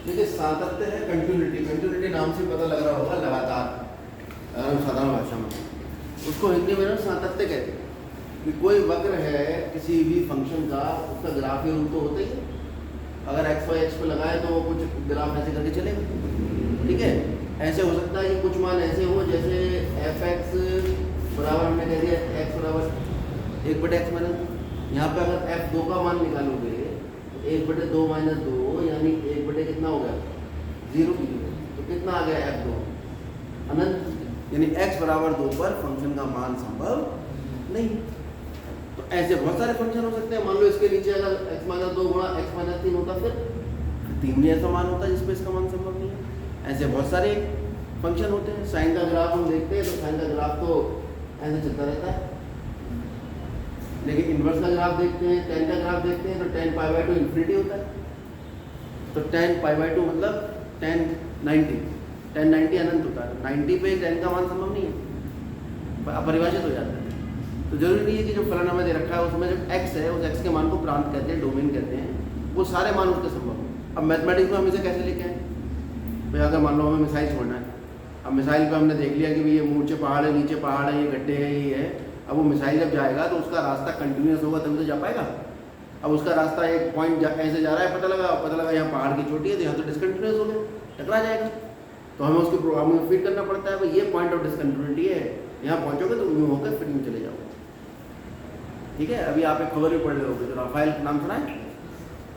देखिए सातत्य है कंटिन्यूटी, कंटिन्यूटी नाम से पता लग रहा होगा लगातार, साधारण भाषा में उसको हिंदी में ना सातत्य कहते हैं। कि कोई वक्र है किसी भी फंक्शन का, उसका ग्राफीय रूप तो होता ही है। अगर एक्स वाई एक्स पे लगाए तो वो कुछ ग्राफ ऐसे करके चलेगा, ठीक है। ऐसे हो सकता है कि कुछ मान ऐसे हो जैसे एफ एक्स बराबर हमने कह दिया एक्स बराबर 1/x माइनस, यहाँ पे अगर एफ 2 का मान निकालोगे तो 1/2 माइनस 2 यानी 1 कितना हो गया 0, तो कितना आ गया एफ 2 अनंत, यानी x बराबर 2 पर फंक्शन का मान संभव नहीं। तो ऐसे बहुत सारे फंक्शन हो सकते हैं। मान लो इसके नीचे अगर x माइनस 2 गुणा x माइनस 3 होता फिर 3 भी ऐसा मान होता जिसमें इसका मान संभव नहीं है। ऐसे बहुत सारे फंक्शन होते हैं। साइन का ग्राफ हम देखते हैं तो साइन का ग्राफ तो ऐसे चलता रहता है, लेकिन इन्वर्स का ग्राफ देखते हैं, टेन का ग्राफ देखते हैं तो टेन पाई बाई 2 इन्फिनिटी होता है। तो टेन पाई बाई 2 मतलब टेन 90 अनंत होता है। 90 पे 10 का मान संभव नहीं है, अपरिभाषित हो जाता है। तो जरूरी नहीं है कि जो फलन हमें दे रखा है उसमें जो x है उस x के मान को प्रांत कहते हैं, डोमेन कहते हैं, वो सारे मान उसके संभव हैं। अब मैथमेटिक्स में हम इसे कैसे लेके आए भाई, अगर मान लो हमें मिसाइल छोड़ना है, अब मिसाइल पे हमने देख लिया कि भाई ये ऊंचे पहाड़ है, नीचे पहाड़ है, ये गड्ढे है, ये है। अब वो मिसाइल जब जाएगा तो उसका रास्ता कंटिन्यूस होगा तभी तो जा पाएगा। अब उसका रास्ता एक पॉइंट ऐसे जा रहा है, पता लगा यहाँ पहाड़ की चोटी है तो यहाँ तो डिसकंटिन्यूस हो गया, टकरा जाएगा। तो हमें उसके प्रोग्राम में फिट करना पड़ता है भाई ये पॉइंट ऑफ डिसकंटिन्यूटी है, यहाँ पहुँचोगे तो यूँ होकर फिर यूँ चले जाओगे, ठीक है। अभी आप एक खबर भी पढ़ रहे होगे, जो राफेल नाम सुना है,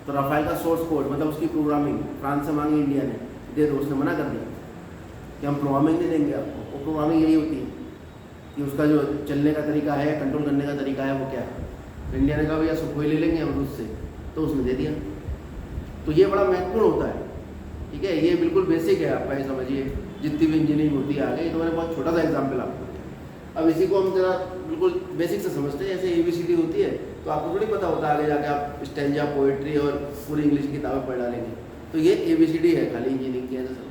तो राफेल का सोर्स कोड मतलब उसकी प्रोग्रामिंग फ्रांस से मांगी इंडिया ने, दे दो, उसने मना कर दिया कि हम प्रोग्रामिंग नहीं देंगे आपको। वो प्रोग्रामिंग यही होती है कि उसका जो चलने का तरीका है, कंट्रोल करने का तरीका है वो क्या है। तो इंडिया ने कहा भैया सुखोई ले लेंगे हम रूस से, तो उसने दे दिया। तो ये बड़ा महत्वपूर्ण होता है, ठीक है। ये बिल्कुल बेसिक है, आपका ये समझिए जितनी भी इंजीनियरिंग होती है आगे। तो मैंने बहुत छोटा सा एग्जाम्पल आपको दिया। अब इसी को हम जरा बिल्कुल बेसिक से समझते हैं। जैसे ABCD होती है तो आपको थोड़ी पता होता है, आगे जाके आप स्टैंजा, पोएट्री और पूरी इंग्लिश की किताबें पढ़ डालेंगे। तो ये ABCD है खाली इंजीनियरिंग की, ऐसे समझिए।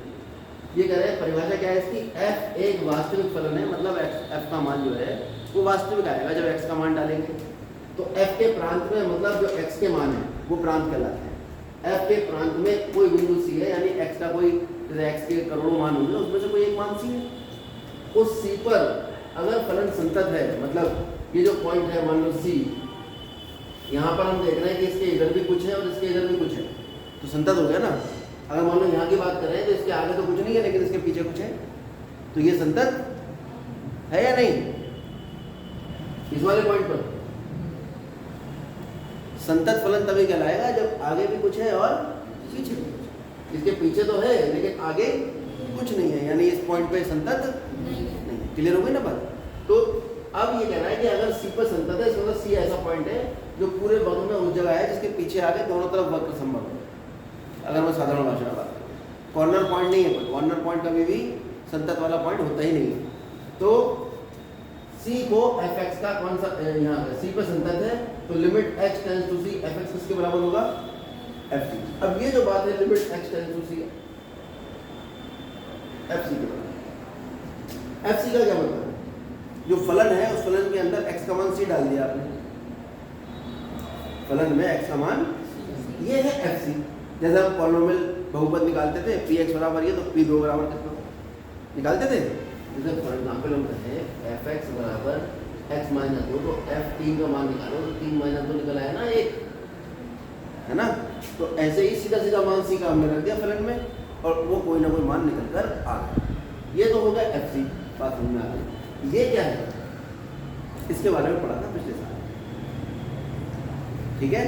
ये कह रहे हैं परिभाषा क्या है इसकी, f एक वास्तविक फलन है, मतलब f का मान जो है वो वास्तविक आएगा जब x का मान डालेंगे। तो f के प्रांत में मतलब जो x के मान है वो प्रांत कहलाते हैं। f के प्रांत में कोई बिंदु C है, यानी x का कोई, जैसे x के करोड़ों मान होंगे उसमें से कोई एक मान C है। उस C पर अगर फलन संतत है, मतलब ये जो पॉइंट है मान लो C, यहाँ पर हम देख रहे हैं कि इसके इधर भी कुछ है और इसके इधर भी कुछ है, तो संतत हो गया ना। अगर मान लो यहाँ की बात कर रहे हैं तो इसके आगे तो कुछ नहीं है लेकिन इसके पीछे कुछ है, तो ये संतत है या नहीं। इस वाले पॉइंट पर संतत फलन तभी कहलाएगा जब आगे भी कुछ है और पीछे भी कुछ। इसके पीछे तो है लेकिन आगे कुछ नहीं है, यानी इस पॉइंट पे संतत नहीं। क्लियर हो गई ना बात। तो अब ये कहना है कि अगर C पर संतत है, मतलब C ऐसा पॉइंट है जो पूरे वक्र में उस जगह है जिसके पीछे आगे दोनों तरफ वक्र संभव है। अगर मैं साधारण भाषा में बात करूँ, कॉर्नर पॉइंट नहीं है, कोई कॉर्नर पॉइंट कभी भी संतत वाला पॉइंट होता ही नहीं है। तो C को fx का कौन सा, यहाँ C पर संतत है तो limit h tends to C, fx किसके बराबर होगा fc। अब ये जो बात है limit h tends to C fc के बराबर, fc का क्या मतलब है, जो फलन है उस फलन के अंदर x का मान C डाल दिया आपने, फलन में x का मान ये है fc। जैसे हम पॉलिनोमियल बहुपद निकालते थे, px बराबर ये तो p2 बराबर कितना निकालते थे। जैसे फॉर एग्जाम्पल हम कहते हैं fx बराबर x माइनस 2, तो f3 का मान निकालो तो 3 माइनस 2 निकल आया ना 1, है ना। तो ऐसे ही सीधा सीधा मान C का हमने रख दिया फलन में और वो कोई ना कोई मान निकल कर आ गया। ये तो हो गया fc, बात समझ में आ गई। ये क्या है, इसके बारे में पढ़ा था पिछले साल, ठीक है।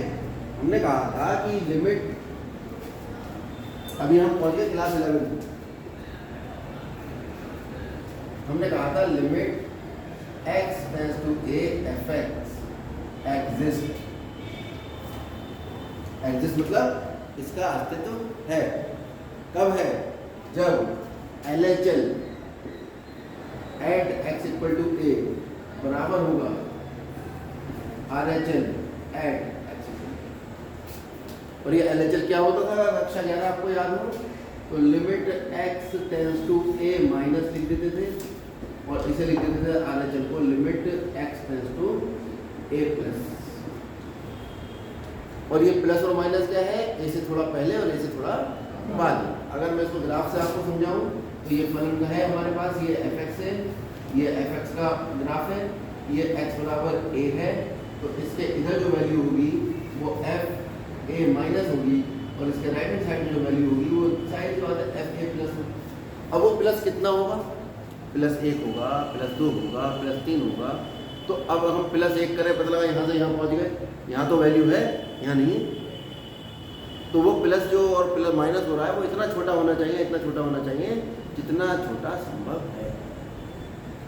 हमने कहा था कि लिमिट, अभी हम पहुंच गए क्लास 11, हमने कहा था limit x tends to a fx exist. Exist मतलब इसका अस्तित्व है। कब है, जब LHL at x equal to a बराबर होगा RHL एट x। और ये LHL क्या होता था कक्षा 11 आपको याद हो, तो limit x tends to a minus लिख देते थे और इसे लिख देते थे RHL को limit x tends to a plus. और ये प्लस और माइनस क्या है, a से थोड़ा पहले और a से थोड़ा बाद में। अगर मैं इसको ग्राफ से आपको समझाऊं तो ये फलन का है हमारे पास, ये fx है, ये fx का ग्राफ है, ये x बराबर a है, तो इसके इधर जो वैल्यू होगी वो f a माइनस होगी और इसके राइट हैंड साइड में जो वैल्यू होगी वो साइड जो आता है f a प्लस होगी। अब वो प्लस कितना होगा, प्लस 1 होगा, प्लस 2 होगा, प्लस 3 होगा। तो अब हम प्लस 1 करें, पता लगा यहाँ से यहाँ पहुँच गए, यहाँ तो वैल्यू है, यहाँ नहीं है। तो वो प्लस जो और प्लस माइनस हो रहा है वो इतना छोटा होना चाहिए, इतना छोटा होना चाहिए जितना छोटा संभव है,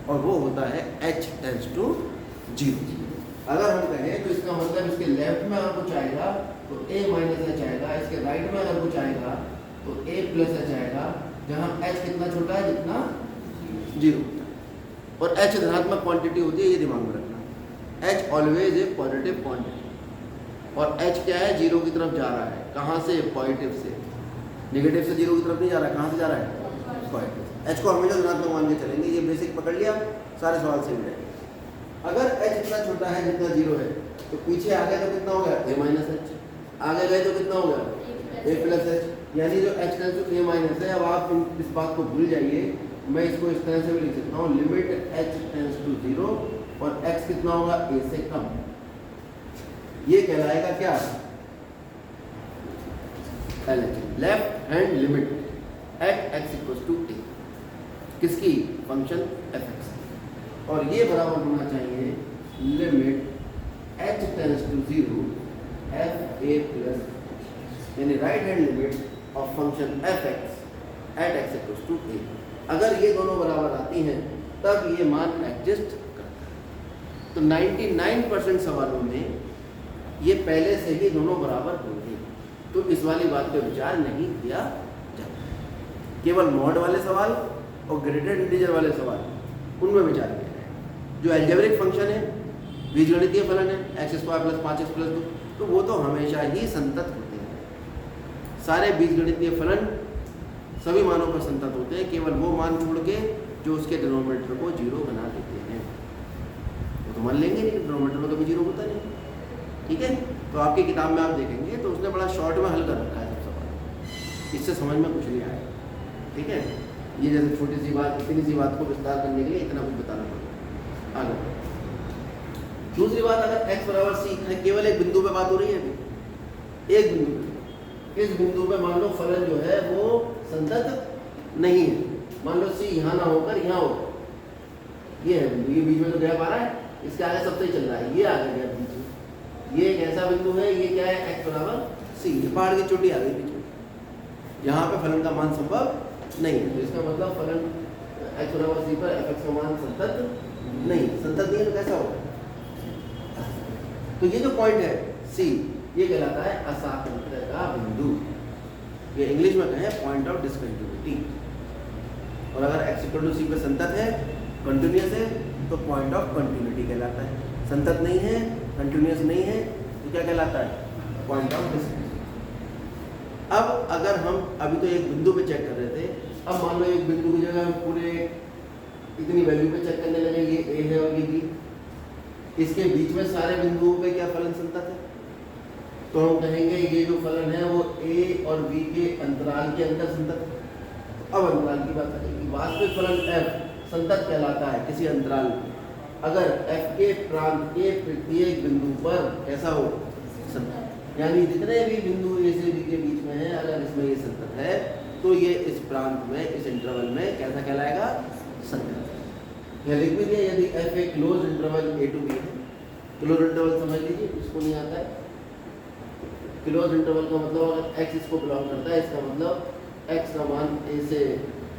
और वो होता है h टेंड्स टू 0। अगर हम कहें तो इसका मतलब इसके लेफ्ट में अगर कुछ आएगा तो a माइनस एच आएगा, इसके राइट में अगर कुछ आएगा तो a प्लस एच आएगा, जहाँ h कितना छोटा है जितना 0 होता है। और h धनात्मक क्वांटिटी होती है, ये दिमाग में रखना। h always a positive quantity, और h क्या है, 0 की तरफ जा रहा है। कहाँ से, पॉजिटिव से। नेगेटिव से 0 की तरफ नहीं जा रहा है, कहाँ से जा रहा है, पॉजिटिव। h को हमेशा धनात्मक मान के चलेंगे, ये बेसिक पकड़ लिया, सारे सवाल से मिलेंगे। अगर h इतना छोटा है जितना 0 है तो पीछे आ गया तो कितना हो गया, a माइनस एच, आगे गए तो कितना हो गया, a प्लस एच, यानी जो h tends to a minus है। अब आप इस बात को भूल जाइए, मैं इसको इस तरह से भी लिख सकता हूँ, लिमिट h टेंड्स टू 0 और x कितना होगा, a से कम। ये कहलाएगा क्या, left hand limit at x equals to a, किसकी, फंक्शन fx। और ये बराबर होना चाहिए limit h tends to 0 f a plus, यानी right hand limit of function fx at x equals to a। अगर ये दोनों बराबर आती हैं तब ये मान एग्जिस्ट करता है। तो 99% सवालों में ये पहले से ही दोनों बराबर होंगे, तो इस वाली बात पे विचार नहीं किया जाता। केवल मॉड वाले सवाल और ग्रेडेड इंटीजर वाले सवाल, उनमें विचार किया जाए। जो एल्जेब्रिक फंक्शन है, बीजगणितीय फलन है, x² प्लस 5x प्लस 2, तो वो तो हमेशा ही संतत होते हैं। सारे बीजगणितीय फलन सभी मानों पर संतत होते हैं, केवल वो मान छोड़ के जो उसके डिनोमिनेटर को 0 बना देते हैं। वो तो मान लेंगे नहीं, डिनोमिनेटर में कभी 0 होता नहीं, ठीक है। तो आपकी किताब में आप देखेंगे तो उसने बड़ा शॉर्ट में हल कर रखा है सब सवाल, इससे समझ में कुछ नहीं आया, ठीक है। ये जैसे छोटी सी बात, इतनी सी बात को विस्तार करने के लिए इतना कुछ बताना पड़ेगा। आगे दूसरी बात, अगर x बराबर c, केवल एक बिंदु पे बात हो रही है अभी, एक बिंदु पे, इस बिंदु पे मान लो फलन जो है वो संतत नहीं है। मान लो c यहाँ ना होकर यहाँ हो, ये है बिंदु, ये बीच में तो गैप आ रहा है, इसके आगे सब सही चल रहा है, ये आगे गैप बीच में, ये एक ऐसा बिंदु है, ये क्या है, x बराबर c, ये पहाड़ की चोटी आ गई बीच में, यहाँ पे फलन का मान संभव नहीं है। तो इसका मतलब फलन x बराबर c पर fx का मान संतत नहीं, संतत नहीं है तो कैसा होगा। तो ये जो पॉइंट है c, ये कहलाता है असातंत्र का बिंदु, ये इंग्लिश में कहें पॉइंट ऑफ डिसकंटिन्यूटी। और अगर x इक्वल टू c पे संतत है, कंटिन्यूअस है, तो पॉइंट ऑफ कंटिन्यूटी कहलाता है। संतत नहीं है, कंटिन्यूअस नहीं है, तो क्या कहलाता है, पॉइंट ऑफ डिसकंटिन्यूटी। अब अगर हम अभी तो एक बिंदु पे चेक कर रहे थे, अब मान लो एक बिंदु की जगह हम पूरे इतनी वैल्यू पे चेक करने लगे, ये a है और ये b, इसके बीच में सारे बिंदुओं पे क्या फलन संतत है, तो हम कहेंगे ये जो फलन है वो a और b के अंतराल के अंदर संतत है। अब अंतराल की बात करेंगे, वास्तविक फलन f संतत कहलाता है किसी अंतराल में अगर f के प्रांत के प्रत्येक बिंदु पर कैसा हो, संतत। यानी जितने भी बिंदु a से b के बीच में है, अगर इसमें ये संतत है तो ये इस प्रांत में, इस इंटरवल में कैसा कहलाएगा, संतत। यह लिख भी दिया, यदि f एक close interval a to b है, क्लोज इंटरवल समझ लीजिए, इसको नहीं आता है। क्लोज इंटरवल का मतलब अगर x इसको बिलोंग करता है, इसका मतलब x का मान a से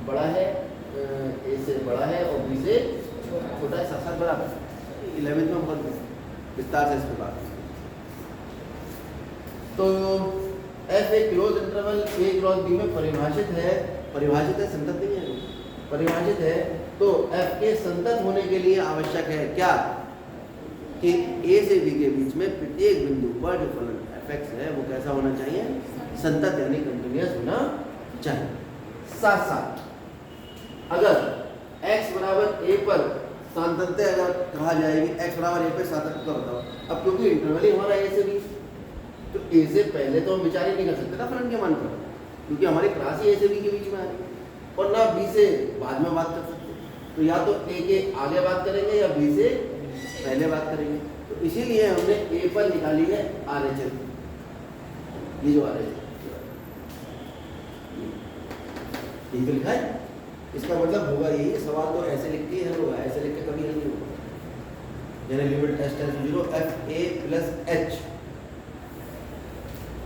बड़ा है, a से बड़ा है और b से छोटा है, साथ साथ बराबर। 11th में बहुत विस्तार से इसके बाद। तो f एक close interval a cross b में परिभाषित है, संतत नहीं है, परिभाषित है। तो f के संतत होने के लिए आवश्यक है क्या, कि a से b के बीच में प्रत्येक बिंदु पर जो फलन fx है वो कैसा होना चाहिए, संतत यानी कंटिन्यूअस होना चाहिए। साथ साथ अगर x बराबर a पर सातत्य अगर कहा जाएगी, x बराबर a पर सातत्य तो बताओ। अब क्योंकि इंटरवल ही हमारा a से b, तो a से पहले तो हम विचार ही नहीं कर सकते था फलन के मान पर, क्योंकि हमारी क्लास ही ए से बी के बीच में आ रही है, और ना बी से बाद में बात कर सकते, तो या तो ए के आगे बात करेंगे या बी से पहले बात करेंगे। तो इसीलिए हमने ए पर निकाली है RHL, ये जो RHL ठीक है लिखा है। इसका मतलब होगा ये सवाल तो ऐसे लिख के हल होगा, ऐसे लिख के कभी हल नहीं होगा। यानी limit s tends to 0 fa plus h,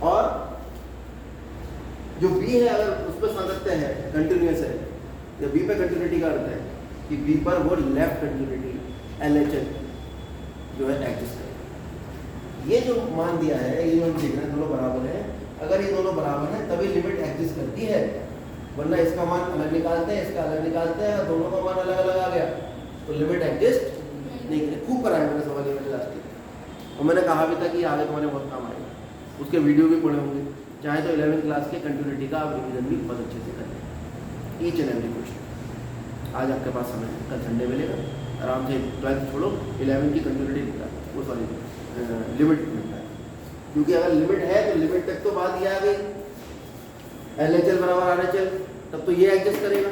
और जो b है अगर उस पर सातत्य है, कंटिन्यूअस है, या b पे कंटिन्यूटी का अर्थ है कि b पर वो लेफ्ट कंटिन्यूटी LHL जो है एग्जिस्ट करेगा। ये जो मान दिया है, ये जो हम देख रहे हैं दोनों बराबर है, अगर ये दोनों बराबर है तभी लिमिट एग्जिस्ट करती है, वरना इसका मान अलग निकालते हैं, इसका अलग निकालते हैं, और दोनों का मान अलग अलग आ गया तो लिमिट एग्जिस्ट नहीं करेगी। खूब कराया मैंने सवाल ये लास्ट, और मैंने कहा भी था कि आगे तुम्हारे बहुत काम आएगा, उसके वीडियो भी पड़े होंगे, चाहे तो 11वीं क्लास के कंटिन्यूटी का आप रिविजन भी बहुत अच्छे से करें, ईच एंड एवरी क्वेश्चन। आज आपके पास समय, कल संडे मिलेगा, आराम से 12th छोड़ो, 11वीं की कंटिन्यूटी मिलता है, वो सॉरी लिमिट मिलता है, क्योंकि अगर लिमिट है तो लिमिट तक तो बात ये आ गई LHL बराबर RHL, तब तो ये एडजस्ट करेगा,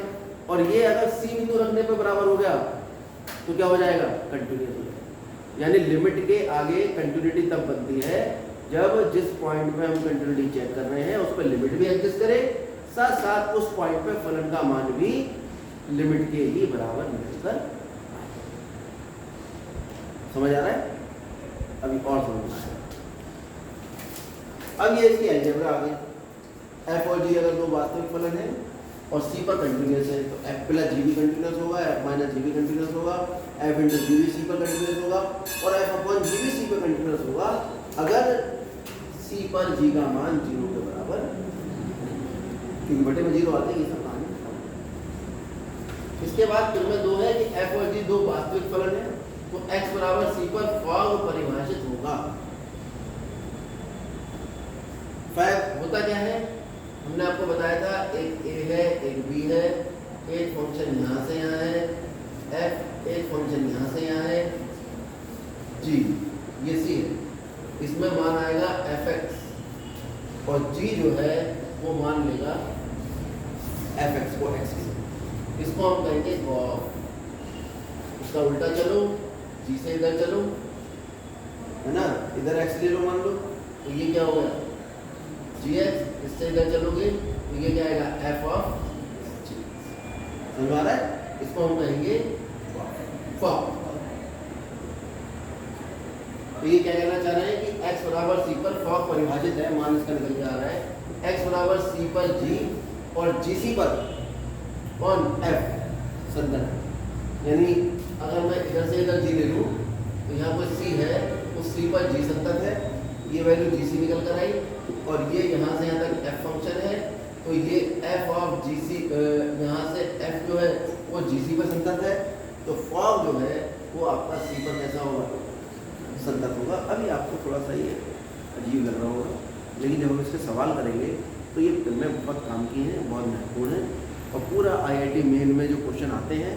और ये अगर C बिंदु रखने पे बराबर हो गया तो क्या हो जाएगा, कंटिन्यूस हो जाएगा। यानी लिमिट के आगे कंटिन्यूटी तब बनती है जब जिस पॉइंट पे हम कंटिन्यूटी चेक कर रहे हैं उस पर लिमिट भी एडजस्ट करे, साथ साथ उस पॉइंट पे फलन का मान भी लिमिट के ही बराबर मिलकर। समझ आ रहा है? अभी और समझना है। अब ये इसकी अलजेब्रा आ गई। f और g अगर दो वास्तविक फलन है और c पर कंटिन्यूअस है तो f प्लस g भी कंटिन्यूअस होगा, f माइनस g भी कंटिन्यूअस होगा, f इंटू g भी c पर कंटिन्यूअस होगा, और f अपॉन g भी c पर कंटिन्यूअस होगा अगर c पर g का मान 0 के बराबर, क्योंकि बटे में 0 आते हैं, ये सब कहानी। इसके बाद फिर में दो है कि f और g दो वास्तविक फलन है तो x बराबर c पर फॉर्म परिभाषित होगा। फैक्ट होता क्या है, हमने आपको बताया था, एक a है एक b है, एक फंक्शन यहाँ से यहाँ है, f एक फंक्शन यहाँ से यहाँ है, g ये c है, इसमें मान आएगा fx, और g जो है वो मान लेगा fx को x से, इसको हम कहेंगे गॉस। इसका उल्टा चलो, g से इधर चलो, है ना, इधर x ले लो मान लो, तो ये क्या हो गया gx, इससे इधर चलोगे तो ये क्या आएगा f ऑफ g। समझ आ रहा है? इसको हम कहेंगे फॉर्म। तो ये क्या कहना चाह रहे हैं कि x बराबर c पर फॉर्म परिभाषित है, मान इसका निकल के आ रहा है x बराबर c पर g और gc पर कौन f संतत। यानी अगर मैं इधर से इधर g ले लूँ तो यहाँ पर c है, उस c पर g संतत है, ये वैल्यू gc निकल कर आई, और ये यहाँ से यहाँ तक f फंक्शन है तो ये f ऑफ gc, यहाँ से f जो है वो gc पर संतत है, तो फॉर्म जो है वो आपका c पर कैसा होगा, संतत होगा। अभी आपको थोड़ा सा ये अजीब लग रहा होगा, लेकिन जब हम इसके सवाल करेंगे तो ये फिल्में बहुत काम की हैं, बहुत महत्वपूर्ण हैं, और पूरा IIT मेन में जो क्वेश्चन आते हैं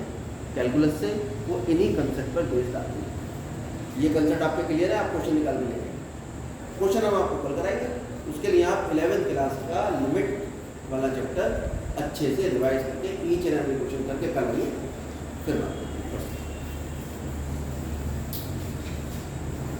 कैलकुलस से वो इन्हीं कंसेप्ट पर बेस्ड आते हैं। ये कंसेप्ट आपके क्लियर है? आप क्वेश्चन निकाल के लेंगे, क्वेश्चन हम आपको कल कराएंगे, उसके लिए आप 11th क्लास का लिमिट वाला चैप्टर अच्छे से रिवाइज करके ईच एंड एवरी क्वेश्चन करके कल आइए, फिर बात